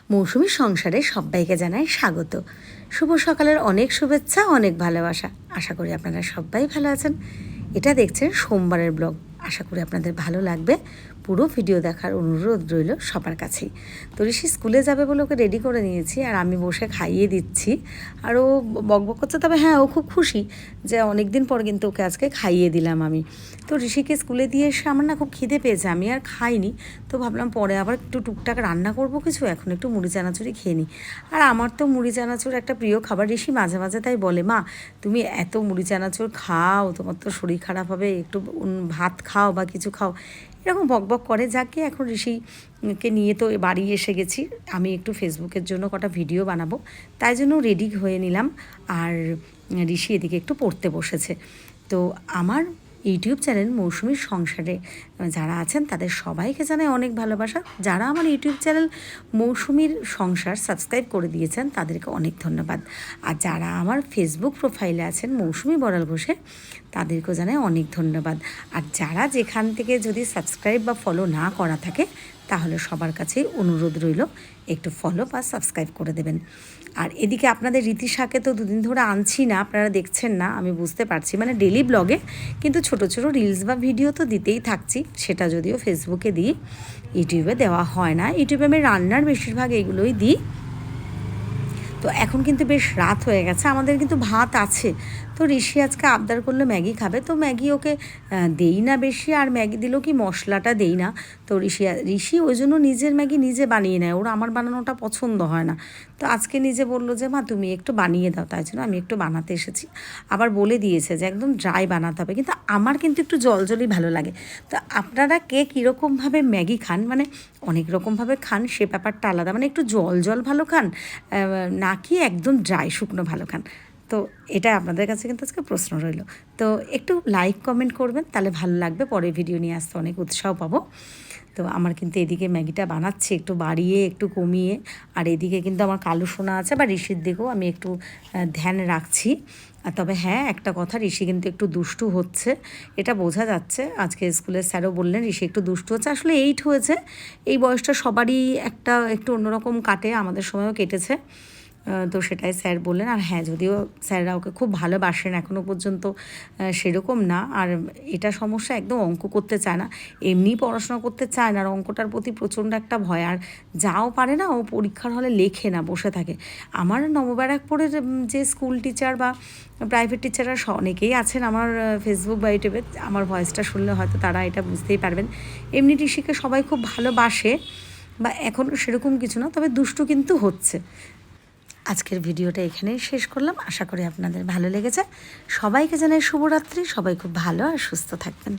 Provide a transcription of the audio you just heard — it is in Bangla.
মৌসুমী সংসারে সবাইকে জানাই স্বাগত। শুভ সকালের অনেক শুভেচ্ছা, অনেক ভালোবাসা। আশা করি আপনারা সবাই ভালো আছেন। এটা দেখছেন সোমবারের ব্লগ। আশা করি আপনাদের ভালো লাগবে। পুরো ভিডিও দেখার অনুরোধ রইল সবার কাছেই। তো ঋষি স্কুলে যাবে বলে ওকে রেডি করে নিয়েছি, আর আমি বসে খাইয়ে দিচ্ছি। আর ও বকবক করছে, তবে হ্যাঁ, ও খুব খুশি যে অনেক দিন পর কিন্তু ওকে আজকে খাইয়ে দিলাম আমি। তো ঋষিকে স্কুলে দিয়ে এসে আমার না খুব খিদে পেয়েছে, আমি আর খাইনি। তো ভাবলাম পরে আবার একটু টুকটাক রান্না করব কিছু, এখন একটু মুড়ি চানাচুরি খেয়ে নিই। আর আমার তো মুড়ি চানাচুর একটা প্রিয় খাবার। ঋষি মাঝে মাঝে তাই বলে, মা তুমি এত মুড়ি চানাচুর খাও, তোমার তো শরীর খারাপ হবে, একটু ভাত খাও বা কিছু খাও, এরকম বকবক করে। যাকে এখন ঋষিকে নিয়ে তো বাড়ি এসে গেছি, আমি একটু ফেসবুকের জন্য কটা ভিডিও বানাবো, তাই জন্য রেডি হয়ে নিলাম। আর ঋষি এদিকে একটু পড়তে বসেছে। তো আমার ইউটিউব চ্যানেল মৌসুমীর সংসারে যারা আছেন তাদের সবাইকে জানাই অনেক ভালোবাসা। যারা আমার ইউটিউব চ্যানেল মৌসুমীর সংসার সাবস্ক্রাইব করে দিয়েছেন তাদেরকে অনেক ধন্যবাদ। আর যারা আমার ফেসবুক প্রোফাইলে আছেন মৌসুমী বড়াল ঘোষে, তাদেরকেও জানাই অনেক ধন্যবাদ। আর যারা যেখান থেকে যদি সাবস্ক্রাইব বা ফলো না করা থাকে, তাহলে সবার কাছেই অনুরোধ রইল একটু ফলো বা সাবস্ক্রাইব করে দেবেন। আর এদিকে আপনাদের রীতিশাকে তো দুদিন ধরে আনছি না, আপনারা দেখছেন না, আমি বুঝতে পারছি, মানে ডেলি ব্লগে কিন্তু ছোট ছোট রিলস বা ভিডিও তো দিতেই থাকছি। সেটা যদিও ফেসবুকে দিই, ইউটিউবে দেওয়া হয় না। ইউটিউবে আমি রান্নার বেশিরভাগ এগুলোই দিই। তো এখন কিন্তু বেশ রাত হয়ে গেছে, আমাদের কিন্তু ভাত আছে। তো ঋষি আজকে আবদার করলো ম্যাগি খাবে, তো ম্যাগি ওকে দেই না বেশি, আর ম্যাগি দিলেও কি মশলাটা দেই না। তো ঋষি ওই জন্য নিজের ম্যাগি নিজে বানিয়ে নেয়, ওর আমার বানানোটা পছন্দ হয় না। তো আজকে নিজে বললো যে মা তুমি একটু বানিয়ে দাও, তাই জন্য আমি একটু বানাতে এসেছি। আবার বলে দিয়েছে যে একদম ড্রাই বানাতে হবে, কিন্তু আমার কিন্তু একটু জল জলই ভালো লাগে। তো আপনারা কে কীরকমভাবে ম্যাগি খান, মানে অনেক রকমভাবে খান, সে ব্যাপারটা আলাদা। মানে একটু জল জল ভালো খান নাকি একদম ড্রাই শুকনো ভালো খান? তো এটা আপনাদের কাছে কিন্তু আজকে প্রশ্ন রইল। তো একটু লাইক কমেন্ট করবেন, তাহলে ভালো লাগবে, পরে ভিডিও নিয়ে আসতে অনেক উৎসাহ পাবো। তো আমার কিন্তু এদিকে ম্যাগিটা বানাচ্ছি একটু বাড়িয়ে একটু কমিয়ে। আর এদিকে কিন্তু আমার কালু সোনা আছে, বা ঋষির দিকেও আমি একটু ধ্যান রাখছি। তবে হ্যাঁ, একটা কথা, ঋষি কিন্তু একটু দুষ্টু হচ্ছে, এটা বোঝা যাচ্ছে। আজকে স্কুলের স্যারও বললেন ঋষি একটু দুষ্টু হচ্ছে। আসলে 8 হয়েছে, এই বয়সটা সবারই একটু অন্যরকম কাটে, আমাদের সময়ও কেটেছে। তো সেটাই স্যার বললেন। আর হ্যাঁ, যদিও স্যাররা ওকে খুব ভালোবাসেন, এখনও পর্যন্ত সেরকম না। আর এটা সমস্যা, একদম অঙ্ক করতে চায় না, এমনি পড়াশোনা করতে চায় না, আর অঙ্কটার প্রতি প্রচণ্ড একটা ভয়। আর যাও পারে না, ও পরীক্ষার হলে লেখে না, বসে থাকে। আমার নবব্যারাকপুরের যে স্কুল টিচার বা প্রাইভেট টিচাররা অনেকেই আছেন আমার ফেসবুক বা ইউটিউবে, আমার ভয়েসটা শুনলে হয়তো তারা এটা বুঝতেই পারবেন। এমনি ঋষিকে সবাই খুব ভালোবাসে, বা এখন সেরকম কিছু না, তবে দুষ্টু কিন্তু হচ্ছে। আজকের ভিডিওটা এখানেই শেষ করলাম, আশা করি আপনাদের ভালো লেগেছে। সবাইকে জানাই শুভরাত্রি, সবাই খুব ভালো আর সুস্থ থাকবেন।